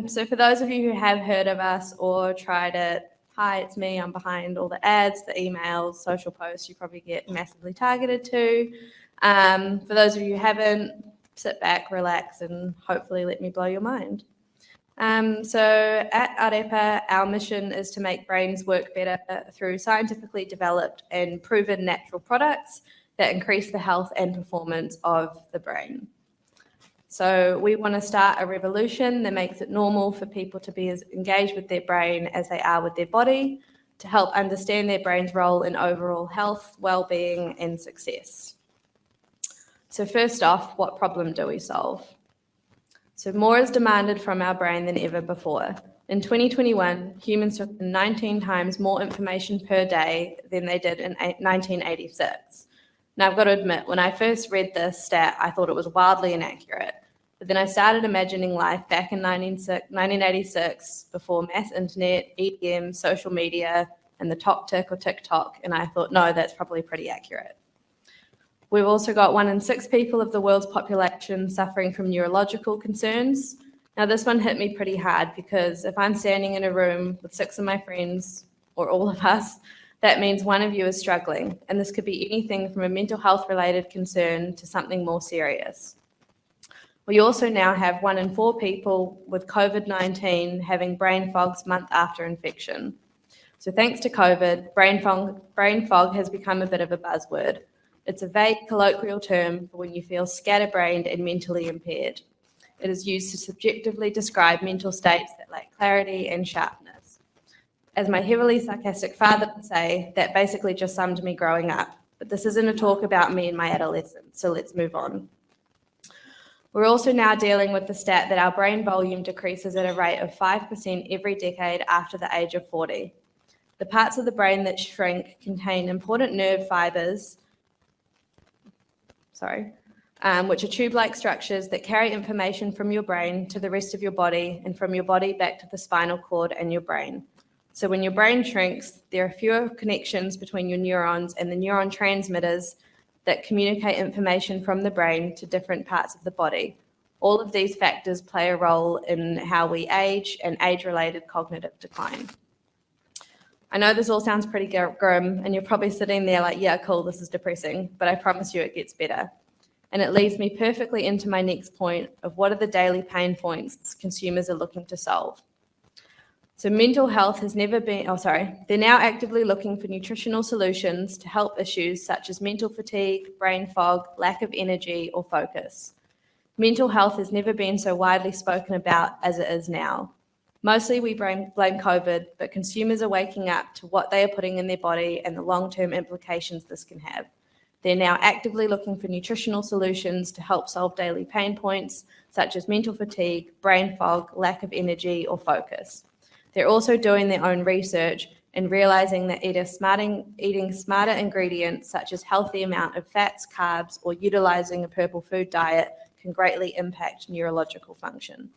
So for those of you who have heard of us or tried it, hi, it's me. I'm behind all the ads, the emails, social posts you probably get massively targeted to. For those of you who haven't, sit back, relax, and hopefully let me blow your mind. So at Ārepa, our mission is to make brains work better through scientifically developed and proven natural products that increase the health and performance of the brain. So we want to start a revolution that makes it normal for people to be as engaged with their brain as they are with their body, to help understand their brain's role in overall health, well-being, and success. So first off, what problem do we solve? So more is demanded from our brain than ever before. In 2021, humans took in 19 times more information per day than they did in 1986. Now, I've got to admit, when I first read this stat, I thought it was wildly inaccurate. But then I started imagining life back in 1986, before mass internet, EDM, social media, and the top tick or TikTok, and I thought, no, that's probably pretty accurate. We've also got 1 in 6 people of the world's population suffering from neurological concerns. Now, this one hit me pretty hard because if I'm standing in a room with 6 of my friends, or all of us, that means one of you is struggling. And this could be anything from a mental health related concern to something more serious. We also now have 1 in 4 people with COVID-19 having brain fogs month after infection. So thanks to COVID, brain fog has become a bit of a buzzword. It's a vague colloquial term for when you feel scatterbrained and mentally impaired. It is used to subjectively describe mental states that lack clarity and sharpness. As my heavily sarcastic father would say, that basically just summed me growing up. But this isn't a talk about me in my adolescence, so let's move on. We're also now dealing with the stat that our brain volume decreases at a rate of 5% every decade after the age of 40. The parts of the brain that shrink contain important nerve fibers, which are tube-like structures that carry information from your brain to the rest of your body and from your body back to the spinal cord and your brain. So when your brain shrinks, there are fewer connections between your neurons and the neuron transmitters that communicate information from the brain to different parts of the body. All of these factors play a role in how we age and age-related cognitive decline. I know this all sounds pretty grim, and you're probably sitting there like, yeah, cool, this is depressing, but I promise you it gets better. And it leads me perfectly into my next point of what are the daily pain points consumers are looking to solve. So mental health has never been, they're now actively looking for nutritional solutions to help issues such as mental fatigue, brain fog, lack of energy, or focus. Mental health has never been so widely spoken about as it is now. Mostly we blame COVID, but consumers are waking up to what they are putting in their body and the long-term implications this can have. They're now actively looking for nutritional solutions to help solve daily pain points, such as mental fatigue, brain fog, lack of energy, or focus. They're also doing their own research and realizing that eating smarter ingredients, such as healthy amount of fats, carbs, or utilizing a purple food diet can greatly impact neurological function.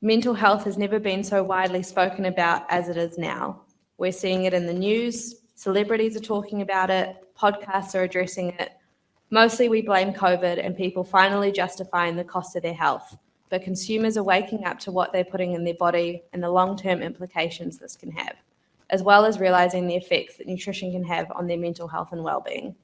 Mental health has never been so widely spoken about as it is now. We're seeing it in the news, celebrities are talking about it, podcasts are addressing it. Mostly we blame COVID and people finally justifying the cost of their health, but consumers are waking up to what they're putting in their body and the long-term implications this can have, as well as realizing the effects that nutrition can have on their mental health and well-being.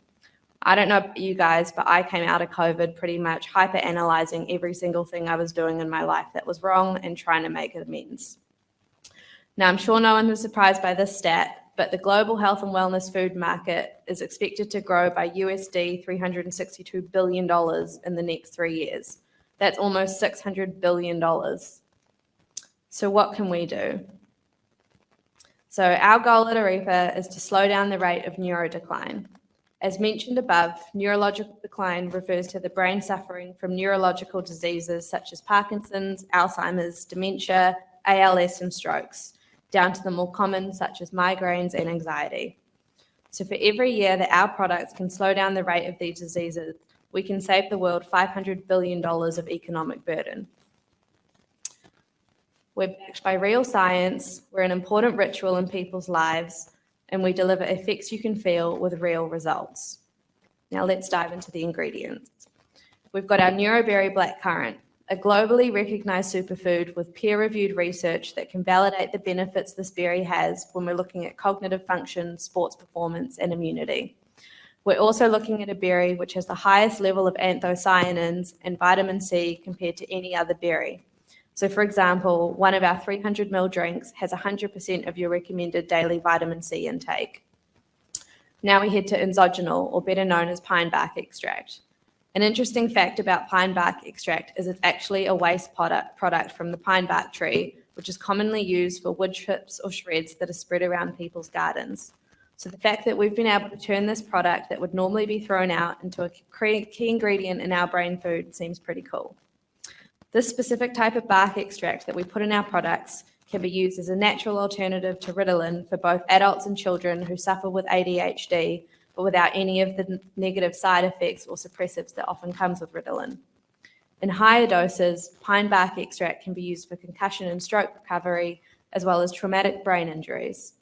I don't know about you guys, but I came out of COVID pretty much hyper-analyzing every single thing I was doing in my life that was wrong and trying to make amends. Now, I'm sure no one was surprised by this stat, but the global health and wellness food market is expected to grow by USD $362 billion in the next 3 years. That's almost $600 billion. So what can we do? So our goal at Ārepa is to slow down the rate of neurodecline. As mentioned above, neurological decline refers to the brain suffering from neurological diseases such as Parkinson's, Alzheimer's, dementia, ALS, and strokes, down to the more common such as migraines and anxiety. So for every year that our products can slow down the rate of these diseases, we can save the world $500 billion of economic burden. We're backed by real science, we're an important ritual in people's lives, and we deliver effects you can feel with real results. Now let's dive into the ingredients. We've got our Neuroberry blackcurrant. a globally recognized superfood with peer-reviewed research that can validate the benefits this berry has when we're looking at cognitive function, sports performance, and immunity. We're also looking at a berry which has the highest level of anthocyanins and vitamin C compared to any other berry. So for example, one of our 300 ml drinks has 100% of your recommended daily vitamin C intake. Now we head to enzogenol, or better known as pine bark extract. An interesting fact about pine bark extract is it's actually a waste product from the pine bark tree, which is commonly used for wood chips or shreds that are spread around people's gardens. So the fact that we've been able to turn this product that would normally be thrown out into a key ingredient in our brain food seems pretty cool. This specific type of bark extract that we put in our products can be used as a natural alternative to Ritalin for both adults and children who suffer with ADHD, but without any of the negative side effects or suppressives that often comes with Ritalin. In higher doses, pine bark extract can be used for concussion and stroke recovery, as well as traumatic brain injuries.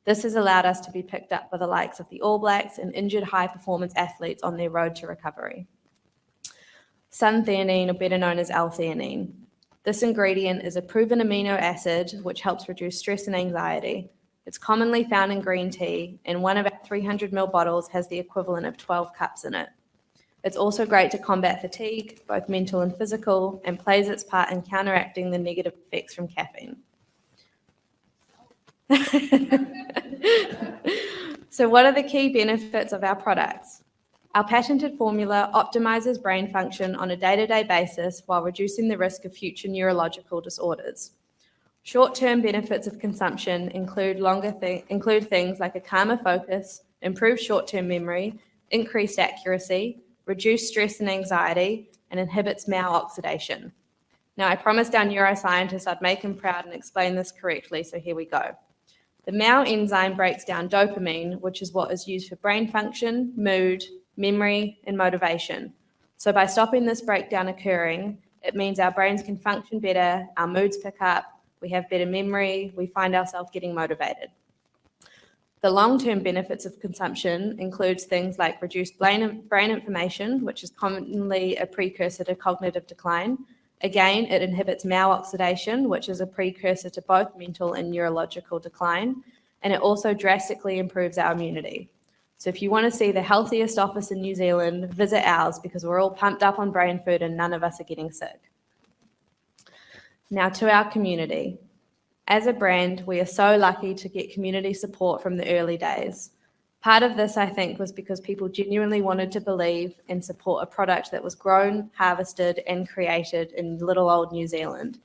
This has allowed us to be picked up by the likes of the All Blacks and injured high-performance athletes on their road to recovery. Suntheanine, or better known as L-theanine. This ingredient is a proven amino acid which helps reduce stress and anxiety. It's commonly found in green tea, and one of our 300 ml bottles has the equivalent of 12 cups in it. It's also great to combat fatigue, both mental and physical, and plays its part in counteracting the negative effects from caffeine. So what are the key benefits of our products? Our patented formula optimizes brain function on a day-to-day basis while reducing the risk of future neurological disorders. Short-term benefits of consumption include things like a calmer focus, improved short-term memory, increased accuracy, reduced stress and anxiety, and inhibits maloxidation. Now, I promised our neuroscientist I'd make him proud and explain this correctly, so here we go. The MAO enzyme breaks down dopamine, which is what is used for brain function, mood, memory, and motivation. So by stopping this breakdown occurring, it means our brains can function better, our moods pick up, we have better memory, we find ourselves getting motivated. The long-term benefits of consumption includes things like reduced brain inflammation, which is commonly a precursor to cognitive decline. Again, it inhibits maloxidation, which is a precursor to both mental and neurological decline, and it also drastically improves our immunity. So if you want to see the healthiest office in New Zealand, visit ours because we're all pumped up on brain food and none of us are getting sick. Now to our community. As a brand, we are so lucky to get community support from the early days. Part of this, I think, was because people genuinely wanted to believe and support a product that was grown, harvested, and created in little old New Zealand.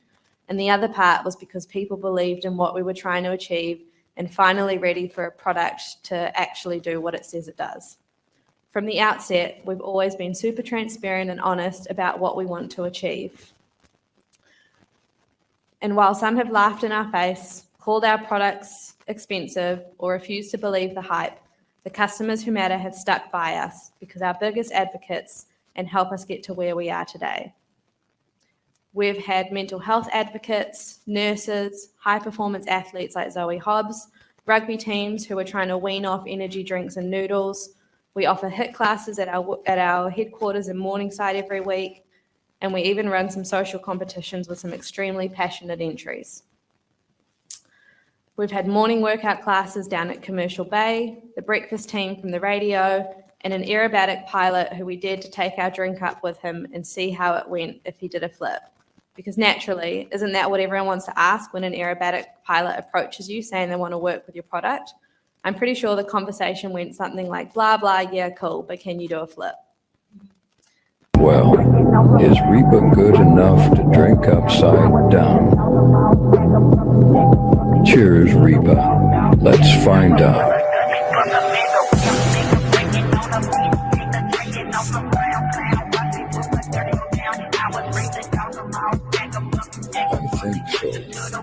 And the other part was because people believed in what we were trying to achieve and finally ready for a product to actually do what it says it does. From the outset, we've always been super transparent and honest about what we want to achieve. And while some have laughed in our face, called our products expensive, or refused to believe the hype, the customers who matter have stuck by us because our biggest advocates and help us get to where we are today. We've had mental health advocates, nurses, high-performance athletes like Zoe Hobbs, rugby teams who are trying to wean off energy drinks and noodles. We offer HIIT classes at our headquarters in Morningside every week, and we even run some social competitions with some extremely passionate entries. We've had morning workout classes down at Commercial Bay, the breakfast team from the radio, and an aerobatic pilot who we dared to take our drink up with him and see how it went if he did a flip. Because naturally, isn't that what everyone wants to ask when an aerobatic pilot approaches you saying they want to work with your product? I'm pretty sure the conversation went something like, blah, blah, yeah, cool, but can you do a flip? Well, is Ārepa good enough to drink upside down? Cheers, Ārepa. Let's find out. I think so.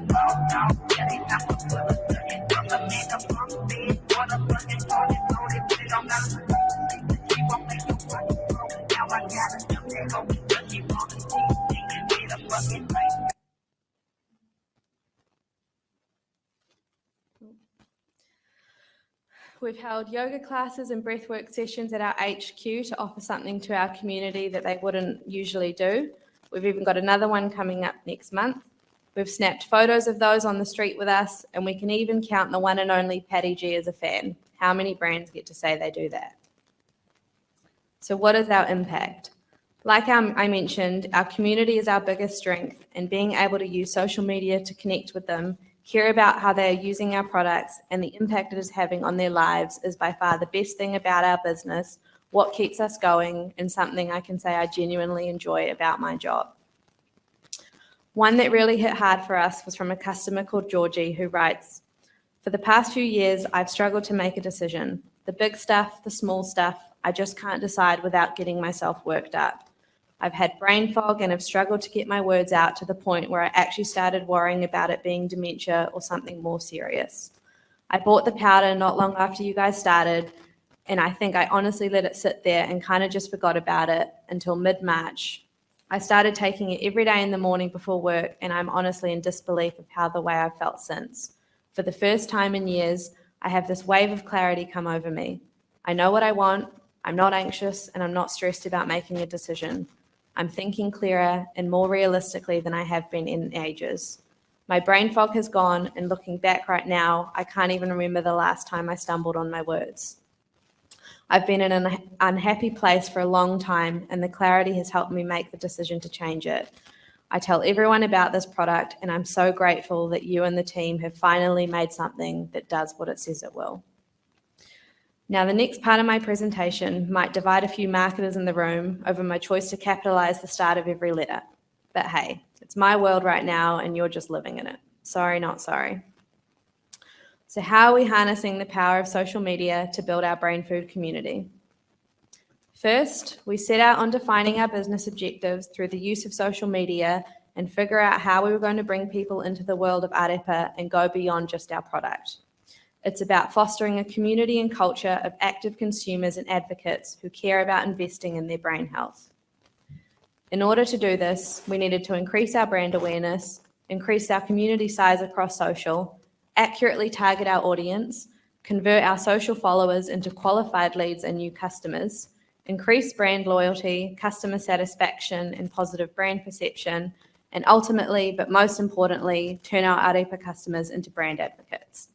We've held yoga classes and breathwork sessions at our HQ to offer something to our community that they wouldn't usually do. We've even got another one coming up next month. We've snapped photos of those on the street with us, and we can even count the one and only Patty G as a fan. How many brands get to say they do that? So what is our impact? Like I mentioned, our community is our biggest strength, and being able to use social media to connect with them, hear about how they are using our products and the impact it is having on their lives is by far the best thing about our business, what keeps us going, and something I can say I genuinely enjoy about my job. One that really hit hard for us was from a customer called Georgie, who writes, "For the past few years, I've struggled to make a decision. The big stuff, the small stuff, I just can't decide without getting myself worked up. I've had brain fog and have struggled to get my words out to the point where I actually started worrying about it being dementia or something more serious. I bought the powder not long after you guys started, and I think I honestly let it sit there and kind of just forgot about it until mid-March. I started taking it every day in the morning before work, and I'm honestly in disbelief of how the way I've felt since. For the first time in years, I have this wave of clarity come over me. I know what I want, I'm not anxious, and I'm not stressed about making a decision. I'm thinking clearer and more realistically than I have been in ages. My brain fog has gone, and looking back right now, I can't even remember the last time I stumbled on my words. I've been in an unhappy place for a long time, and the clarity has helped me make the decision to change it. I tell everyone about this product, and I'm so grateful that you and the team have finally made something that does what it says it will." Now, the next part of my presentation might divide a few marketers in the room over my choice to capitalize the start of every letter. But hey, it's my world right now, and you're just living in it. Sorry, not sorry. So how are we harnessing the power of social media to build our brain food community? First, we set out on defining our business objectives through the use of social media and figure out how we were going to bring people into the world of Ārepa and go beyond just our product. It's about fostering a community and culture of active consumers and advocates who care about investing in their brain health. In order to do this, we needed to increase our brand awareness, increase our community size across social, accurately target our audience, convert our social followers into qualified leads and new customers, increase brand loyalty, customer satisfaction, and positive brand perception, and ultimately, but most importantly, turn our Ārepa customers into brand advocates.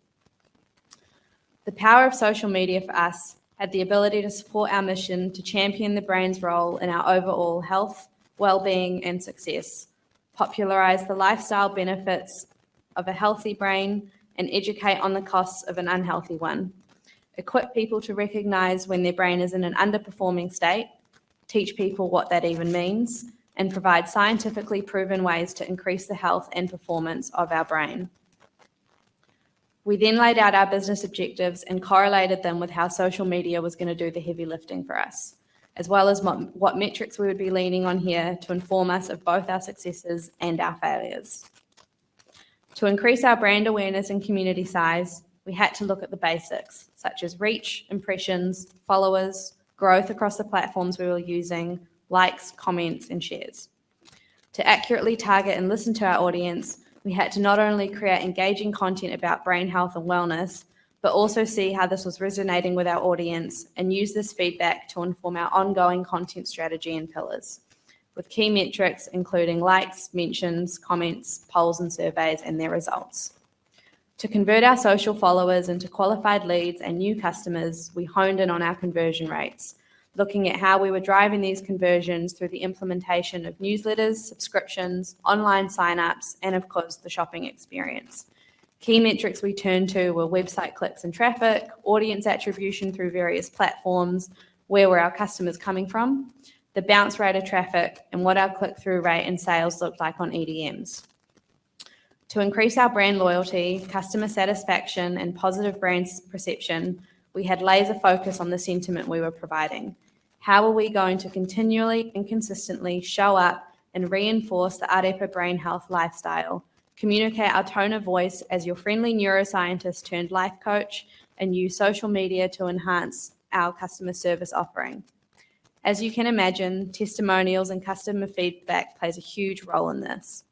The power of social media for us had the ability to support our mission to champion the brain's role in our overall health, well-being, and success, popularize the lifestyle benefits of a healthy brain, and educate on the costs of an unhealthy one, equip people to recognize when their brain is in an underperforming state, teach people what that even means, and provide scientifically proven ways to increase the health and performance of our brain. We then laid out our business objectives and correlated them with how social media was going to do the heavy lifting for us, as well as what metrics we would be leaning on here to inform us of both our successes and our failures. To increase our brand awareness and community size, we had to look at the basics, such as reach, impressions, followers, growth across the platforms we were using, likes, comments, and shares. To accurately target and listen to our audience, we had to not only create engaging content about brain health and wellness, but also see how this was resonating with our audience and use this feedback to inform our ongoing content strategy and pillars, with key metrics including likes, mentions, comments, polls and surveys, and their results. To convert our social followers into qualified leads and new customers, we honed in on our conversion rates, looking at how we were driving these conversions through the implementation of newsletters, subscriptions, online signups, and of course, the shopping experience. Key metrics we turned to were website clicks and traffic, audience attribution through various platforms, where were our customers coming from, the bounce rate of traffic, and what our click-through rate and sales looked like on EDMs. To increase our brand loyalty, customer satisfaction, and positive brand perception, we had laser focus on the sentiment we were providing. How are we going to continually and consistently show up and reinforce the Ārepa brain health lifestyle, communicate our tone of voice as your friendly neuroscientist turned life coach, and use social media to enhance our customer service offering? As you can imagine, testimonials and customer feedback plays a huge role in this.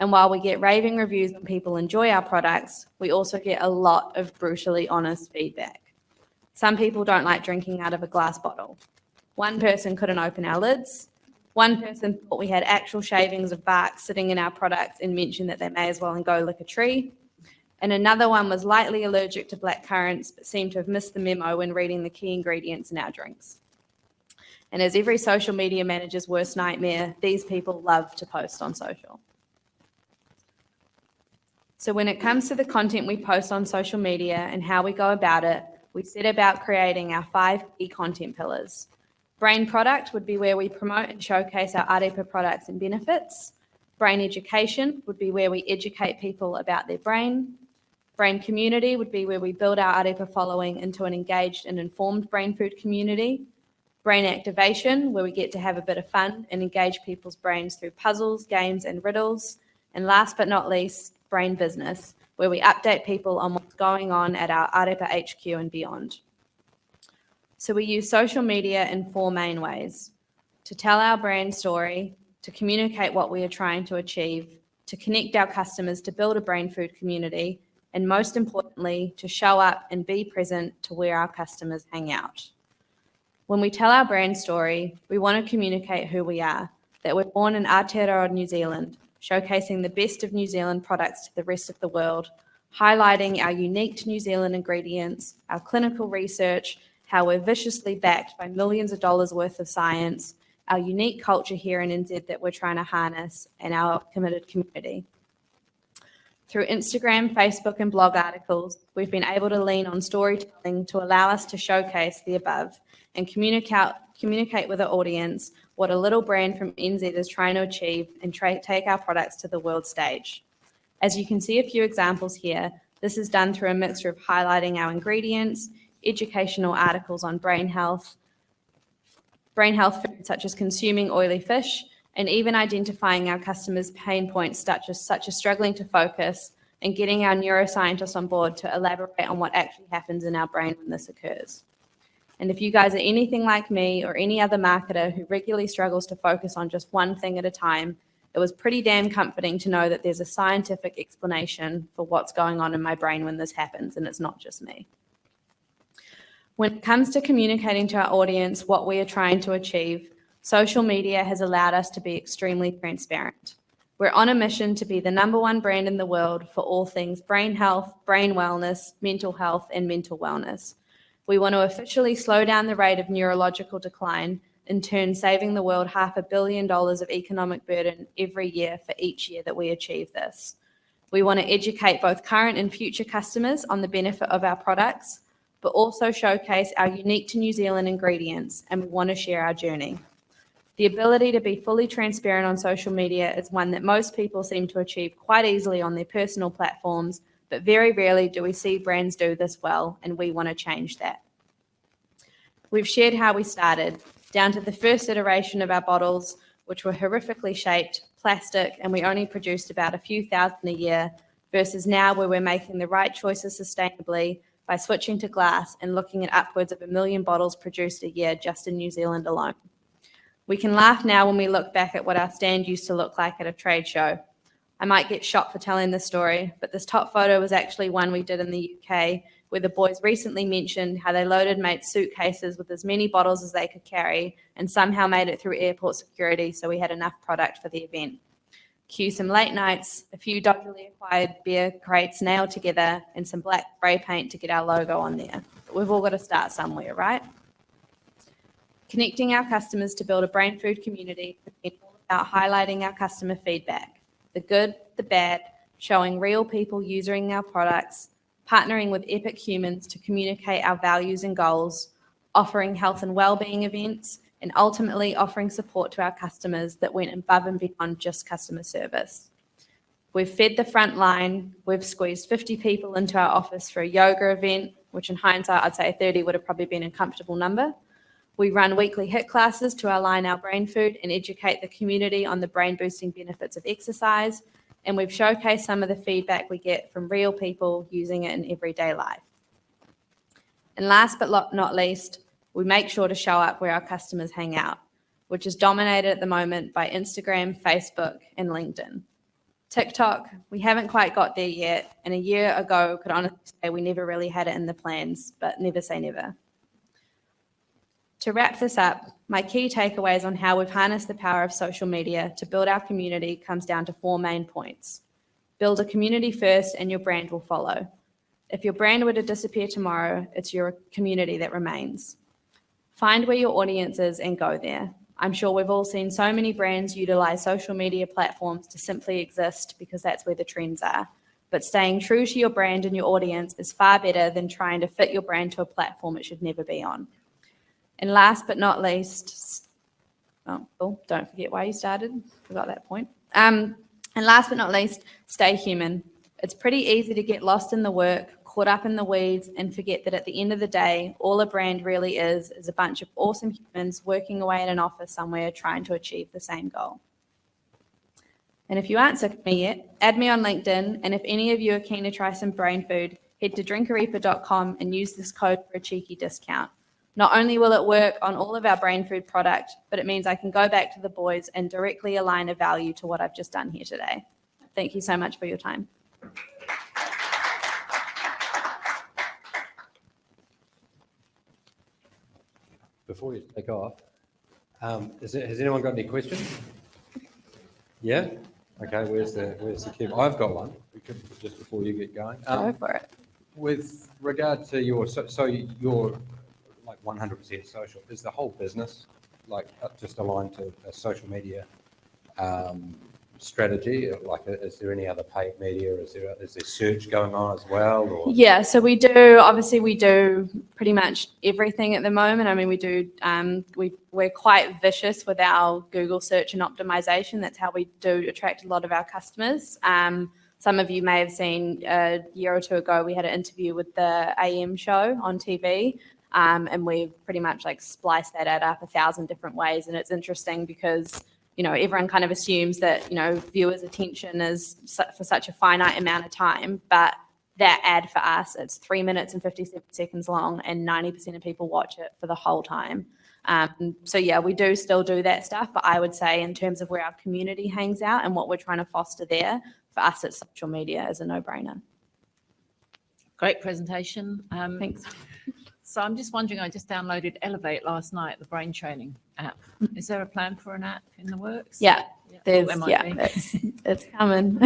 And while we get raving reviews when people enjoy our products, we also get a lot of brutally honest feedback. Some people don't like drinking out of a glass bottle. One person couldn't open our lids. One person thought we had actual shavings of bark sitting in our products and mentioned that they may as well go lick a tree. And another one was lightly allergic to black currants, but seemed to have missed the memo when reading the key ingredients in our drinks. And as every social media manager's worst nightmare, these people love to post on social. So when it comes to the content we post on social media and how we go about it, we set about creating our 5 key content pillars. Brain product would be where we promote and showcase our Ārepa products and benefits. Brain education would be where we educate people about their brain. Brain community would be where we build our Ārepa following into an engaged and informed brain food community. Brain activation, where we get to have a bit of fun and engage people's brains through puzzles, games, and riddles. And last but not least, brain business, where we update people on what's going on at our Ārepa HQ and beyond. So we use social media in 4 main ways: to tell our brand story, to communicate what we are trying to achieve, to connect our customers to build a brain food community, and most importantly, to show up and be present to where our customers hang out. When we tell our brand story, we want to communicate who we are, that we're born in Āotearoa, New Zealand, showcasing the best of New Zealand products to the rest of the world, highlighting our unique to New Zealand ingredients, our clinical research, how we're viciously backed by millions of dollars worth of science, our unique culture here in NZ that we're trying to harness, and our committed community. Through Instagram, Facebook, and blog articles, we've been able to lean on storytelling to allow us to showcase the above and communicate with our audience what a little brand from NZ is trying to achieve and take our products to the world stage. As you can see a few examples here, this is done through a mixture of highlighting our ingredients, educational articles on brain health foods such as consuming oily fish, and even identifying our customers' pain points such as struggling to focus and getting our neuroscientists on board to elaborate on what actually happens in our brain when this occurs. And if you guys are anything like me or any other marketer who regularly struggles to focus on just one thing at a time, it was pretty damn comforting to know that there's a scientific explanation for what's going on in my brain when this happens, and it's not just me. When it comes to communicating to our audience what we are trying to achieve, social media has allowed us to be extremely transparent. We're on a mission to be the #1 brand in the world for all things brain health, brain wellness, mental health, and mental wellness. We want to officially slow down the rate of neurological decline, in turn saving the world $500 million of economic burden every year for each year that we achieve this. We want to educate both current and future customers on the benefit of our products, but also showcase our unique to New Zealand ingredients, and we want to share our journey. The ability to be fully transparent on social media is one that most people seem to achieve quite easily on their personal platforms, but very rarely do we see brands do this well, and we want to change that. We've shared how we started, down to the first iteration of our bottles, which were horrifically shaped, plastic, and we only produced about a few thousand a year, versus now where we're making the right choices sustainably by switching to glass and looking at upwards of 1 million bottles produced a year just in New Zealand alone. We can laugh now when we look back at what our stand used to look like at a trade show. I might get shot for telling this story, but this top photo was actually one we did in the UK, where the boys recently mentioned how they loaded mates' suitcases with as many bottles as they could carry and somehow made it through airport security so we had enough product for the event. Cue some late nights, a few dodgily acquired beer crates nailed together, and some black spray paint to get our logo on there. But we've all got to start somewhere, right? Connecting our customers to build a brain food community has been all about highlighting our customer feedback, the good, the bad, showing real people using our products, partnering with epic humans to communicate our values and goals, offering health and wellbeing events, and ultimately offering support to our customers that went above and beyond just customer service. We've fed the front line. We've squeezed 50 people into our office for a yoga event, which in hindsight, I'd say 30 would have probably been a comfortable number. We run weekly HIIT classes to align our brain food and educate the community on the brain-boosting benefits of exercise. And we've showcased some of the feedback we get from real people using it in everyday life. And last but not least, we make sure to show up where our customers hang out, which is dominated at the moment by Instagram, Facebook, and LinkedIn. TikTok, we haven't quite got there yet, and a year ago could honestly say we never really had it in the plans, but never say never. To wrap this up, My key takeaways on how we've harnessed the power of social media to build our community comes down to 4 main points. Build a community first and your brand will follow. If your brand were to disappear tomorrow, it's your community that remains. Find where your audience is and go there. I'm sure we've all seen so many brands utilize social media platforms to simply exist because that's where the trends are. But staying true to your brand and your audience is far better than trying to fit your brand to a platform it should never be on. And last but not least, don't forget why you started. Forgot that point. And last but not least, stay human. It's pretty easy to get lost in the work, caught up in the weeds, and forget that at the end of the day, all a brand really is a bunch of awesome humans working away in an office somewhere trying to achieve the same goal. And if you aren't sick of me yet, add me on LinkedIn. And if any of you are keen to try some brain food, head to drinkarepa.com and use this code for a cheeky discount. Not only will it work on all of our brain food product, but it means I can go back to the boys and directly align a value to what I've just done here today. Thank you so much for your time. Before you take off, has anyone got any questions? Yeah? Okay, where's the cue? I've got one, just before you get going. Go for it. With regard to your, so you're like 100% social, is the whole business like just aligned to a social media strategy? Like, is there any other paid media? Is there search going on as well? Or? Yeah, so we do pretty much everything at the moment. I mean, we're quite vicious with our Google search and optimization. That's how we do attract a lot of our customers. Some of you may have seen a year or two ago, we had an interview with the AM show on TV, and we've pretty much like spliced that ad up 1,000 different ways. And it's interesting because everyone kind of assumes that, viewers' attention is for such a finite amount of time, but that ad for us, it's 3 minutes and 57 seconds long, and 90% of people watch it for the whole time. So yeah, we do still do that stuff, but I would say in terms of where our community hangs out and what we're trying to foster there, for us, it's social media as a no-brainer. Great presentation. Thanks. So I'm just wondering, I just downloaded Elevate last night, the brain training app. Is there a plan for an app in the works? Yeah, MIT. it's coming.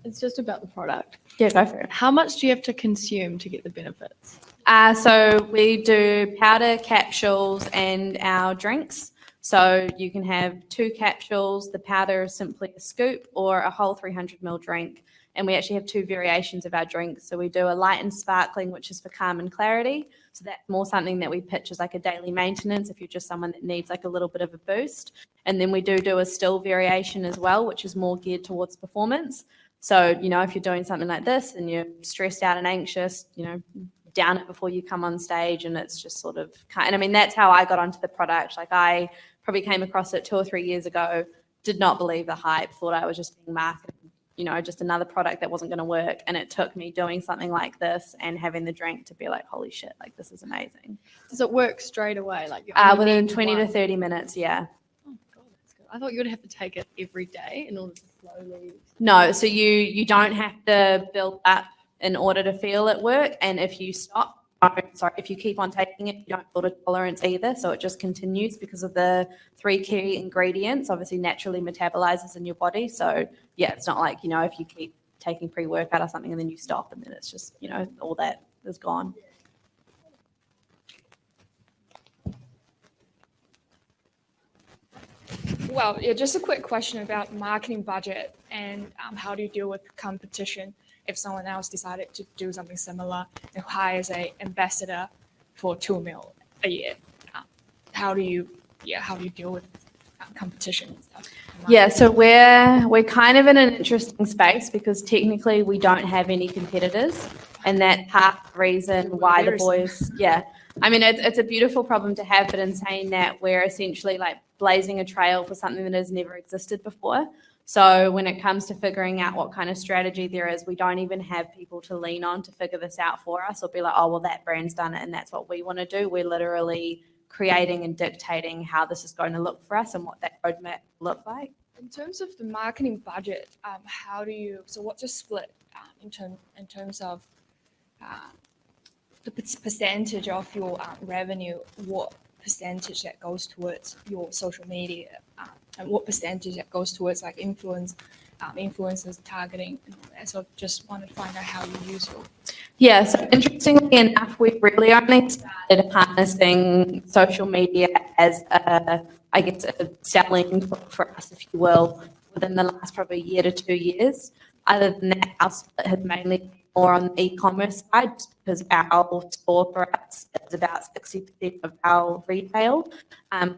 It's just about the product. Yeah, go for it. How much do you have to consume to get the benefits? So we do powder, capsules, and our drinks. So you can have 2 capsules. The powder is simply a scoop, or a whole 300 ml drink. And we actually have 2 variations of our drinks. So we do a light and sparkling, which is for calm and clarity. So that's more something that we pitch as like a daily maintenance if you're just someone that needs like a little bit of a boost. And then we do a still variation as well, which is more geared towards performance. So, if you're doing something like this and you're stressed out and anxious, down it before you come on stage, and it's just sort of kind. I mean, that's how I got onto the product. Like, I probably came across it 2 or 3 years ago, did not believe the hype, thought I was just being marketed, just another product that wasn't going to work. And it took me doing something like this and having the drink to be like, holy shit, like this is amazing. Does it work straight away? Like within 20 to 30 minutes, yeah. Oh God, that's good. I thought you would have to take it every day in order to slowly. No, so you don't have to build up in order to feel it work. And if you stop, if you keep on taking it, you don't build a tolerance either. So it just continues because of the 3 key ingredients, obviously naturally metabolizes in your body. So yeah, it's not like, if you keep taking pre-workout or something and then you stop and then it's just, all that is gone. Well, yeah, just a quick question about marketing budget and how do you deal with competition if someone else decided to do something similar and hires an ambassador for $2 million a year? How do you deal with competition and stuff? Yeah, so we're kind of in an interesting space because technically we don't have any competitors, and that's half the reason why the boys. Yeah, I mean it's a beautiful problem to have, but in saying that, we're essentially like blazing a trail for something that has never existed before. So when it comes to figuring out what kind of strategy there is, we don't even have people to lean on to figure this out for us or be like, oh, well, that brand's done it and that's what we want to do. We're literally creating and dictating how this is going to look for us and what that roadmap look like. In terms of the marketing budget, what's your split in terms of the percentage of your revenue, what percentage that goes towards your social media, and what percentage that goes towards like influencers targeting. And so just want to find out how you use your. Yeah, so interestingly enough, we've really only started harnessing social media as a, I guess, a selling tool for us, if you will, within the last probably year to 2 years. Other than that, our split has mainly been more on the e-commerce side, just because our store for us is about 60% of our retail.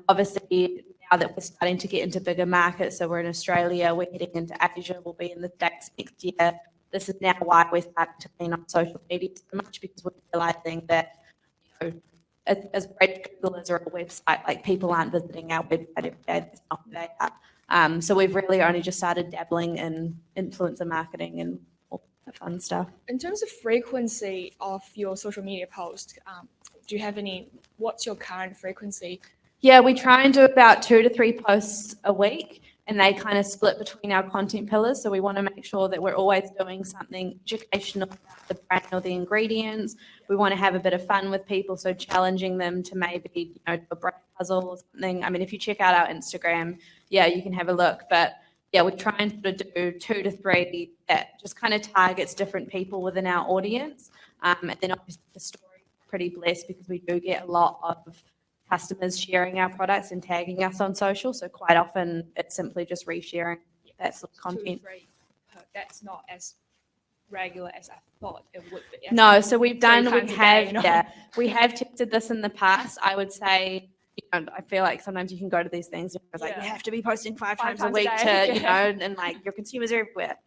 Obviously, now that we're starting to get into bigger markets, so we're in Australia, we're heading into Asia, we'll be in the States next year. This is now why we're starting to lean on social media so much, because we're realizing that, you know, as great as Google is or a website, like people aren't visiting our website every day. That's not who they are. So we've really only just started dabbling in influencer marketing and all that fun stuff. In terms of frequency of your social media posts, do you have what's your current frequency? Yeah, we try and do about 2 to 3 posts a week, and they kind of split between our content pillars. So we want to make sure that we're always doing something educational about the brand or the ingredients. We want to have a bit of fun with people, so challenging them to maybe, do a brand puzzle or something. I mean, if you check out our Instagram, yeah, you can have a look. But yeah, we try and sort of do 2 to 3 that just kind of targets different people within our audience. And then obviously the story is pretty blessed because we do get a lot of customers sharing our products and tagging us on social. So quite often it's simply just resharing that sort of 2 to content. 3 that's not as regular as I thought it would be. No, so we have, you know? yeah, we have tested this in the past. I would say, I feel like sometimes you can go to these things and it's like, you have to be posting 5 times a week day. to, and like your consumers are everywhere.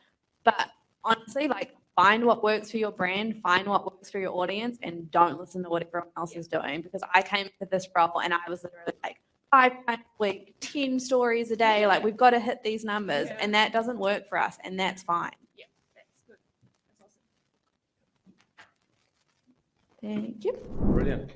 But honestly, like, find what works for your brand, find what works for your audience, and don't listen to what everyone else is doing. Because I came into this role and I was literally like, 5 times a week, 10 stories a day. Like, we've got to hit these numbers, and that doesn't work for us, and that's fine. Yeah, that's good. That's awesome. Thank you. Brilliant.